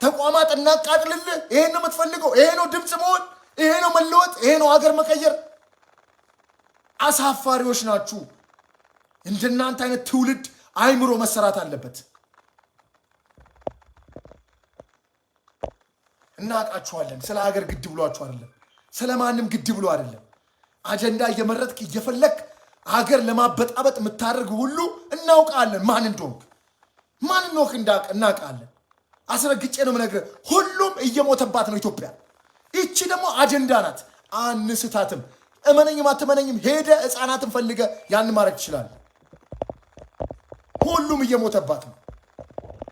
ተቋማት እናቃጥልልህ። ይሄን ነው የምትፈልገው? ይሄ ነው ድምፅ መሆን? ይሄ ነው መለወጥ? ይሄ ነው ሀገር መቀየር? አሳፋሪዎች ናችሁ። እንደናንተ አይነት ትውልድ አይምሮ መሰራት አለበት። እናውቃችኋለን። ስለ ሀገር ግድ ብሏችሁ አይደለም፣ ስለማንም ግድ ብሎ አይደለም። አጀንዳ እየመረጥክ እየፈለክ ሀገር ለማበጣበጥ የምታደርግ ሁሉ እናውቃለን። ማን እንደሆንክ እናውቃለን። አስረግጬ ነው የምነግርህ። ሁሉም እየሞተባት ነው ኢትዮጵያ። ይቺ ደግሞ አጀንዳ ናት። አንስታትም። እመነኝም አትመነኝም ሄደ ህፃናትን ፈልገ ያን ማድረግ ትችላለህ። ሁሉም እየሞተባት ነው።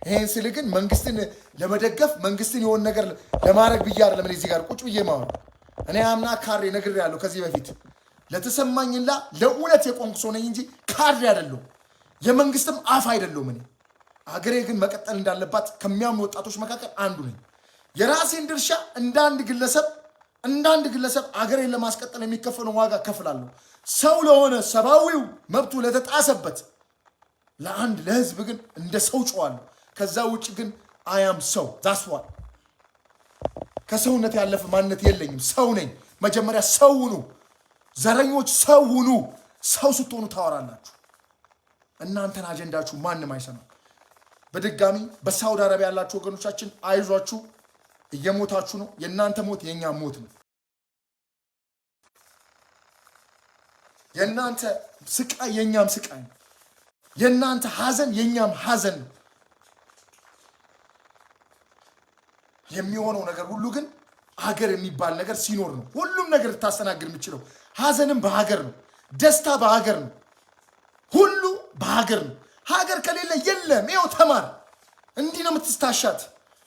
ይሄን ስል ግን መንግስትን ለመደገፍ መንግስትን የሆነ ነገር ለማድረግ ብዬ አይደለም እዚህ ጋር ቁጭ ብዬ ማወራ። እኔ አምና ካሬ ነግሬያለሁ ከዚህ በፊት ለተሰማኝላ ለእውነት የቆምኩ ሰው ነኝ እንጂ ካሬ አይደለሁም። የመንግስትም አፍ አይደለሁም። እኔ አገሬ ግን መቀጠል እንዳለባት ከሚያምኑ ወጣቶች መካከል አንዱ ነኝ። የራሴን ድርሻ እንዳንድ ግለሰብ አገሬን ለማስቀጠል የሚከፈለው ዋጋ ከፍላለሁ። ሰው ለሆነ ሰብአዊው መብቱ ለተጣሰበት ለህዝብ ግን እንደ ሰው ጮዋለሁ። ከዛ ውጭ ግን አያም ሰው ዛስዋል ከሰውነት ያለፈ ማንነት የለኝም። ሰው ነኝ። መጀመሪያ ሰው ሁኑ። ዘረኞች ሰው ሁኑ። ሰው ስትሆኑ ታወራላችሁ። እናንተን አጀንዳችሁ ማንም አይሰማም። በድጋሚ በሳውዲ አረቢያ ያላችሁ ወገኖቻችን አይዟችሁ፣ እየሞታችሁ ነው። የእናንተ ሞት የኛ ሞት ነው። የእናንተ ስቃይ የኛም ስቃይ ነው። የእናንተ ሐዘን የኛም ሐዘን ነው። የሚሆነው ነገር ሁሉ ግን ሀገር የሚባል ነገር ሲኖር ነው ሁሉም ነገር ልታስተናግድ የምችለው። ሐዘንም በሀገር ነው፣ ደስታ በሀገር ነው፣ ሁሉ በሀገር ነው። ሀገር ከሌለ የለም። ይኸው ተማር። እንዲህ ነው የምትስታሻት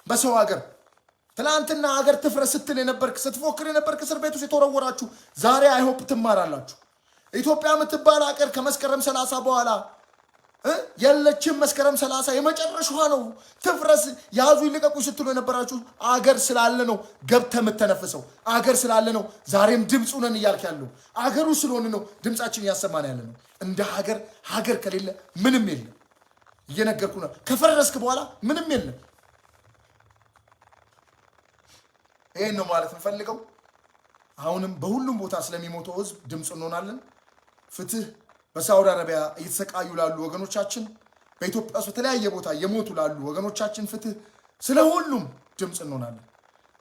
በሰው ሀገር። ትላንትና ሀገር ትፍረስ ስትል የነበርክ ስትፎክር የነበርክ እስር ቤት ውስጥ የተወረወራችሁ ዛሬ አይሆፕ ትማራላችሁ። ኢትዮጵያ የምትባል ሀገር ከመስከረም 30 በኋላ የለችም። መስከረም 30 የመጨረሻዋ ነው። ትፍረስ ያዙ ይልቀቁ ስትሉ የነበራችሁ አገር ስላለ ነው ገብተህ የምተነፍሰው። አገር ስላለ ነው ዛሬም ድምፁ ነን እያልክ ያለው። አገሩ ስለሆነ ነው ድምፃችን እያሰማን ያለ ነው። እንደ ሀገር ከሌለ ምንም የለም። እየነገርኩ ነው። ከፈረስክ በኋላ ምንም የለም። ይሄን ነው ማለት እንፈልገው። አሁንም በሁሉም ቦታ ስለሚሞተው ህዝብ ድምፅ እንሆናለን። ፍትህ በሳውዲ አረቢያ እየተሰቃዩ ላሉ ወገኖቻችን፣ በኢትዮጵያ ውስጥ በተለያየ ቦታ የሞቱ ላሉ ወገኖቻችን ፍትህ፣ ስለ ሁሉም ድምፅ እንሆናለን።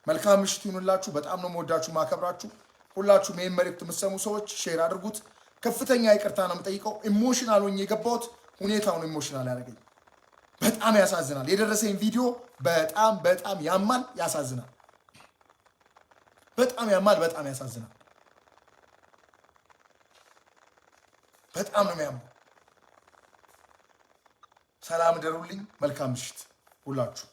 መልካም ምሽት ይሁንላችሁ። በጣም ነው የምወዳችሁ ማከብራችሁ። ሁላችሁም ይህን መልእክት የምትሰሙ ሰዎች ሼር አድርጉት። ከፍተኛ ይቅርታ ነው የምጠይቀው። ኢሞሽናል ሆኜ የገባሁት ሁኔታው ነው ኢሞሽናል ያደረገኝ። በጣም ያሳዝናል። የደረሰኝ ቪዲዮ በጣም ያማል፣ ያሳዝናል። በጣም ያማል፣ በጣም ያሳዝናል። በጣም ነው የሚያምነው። ሰላም ደሩልኝ። መልካም ምሽት ሁላችሁ።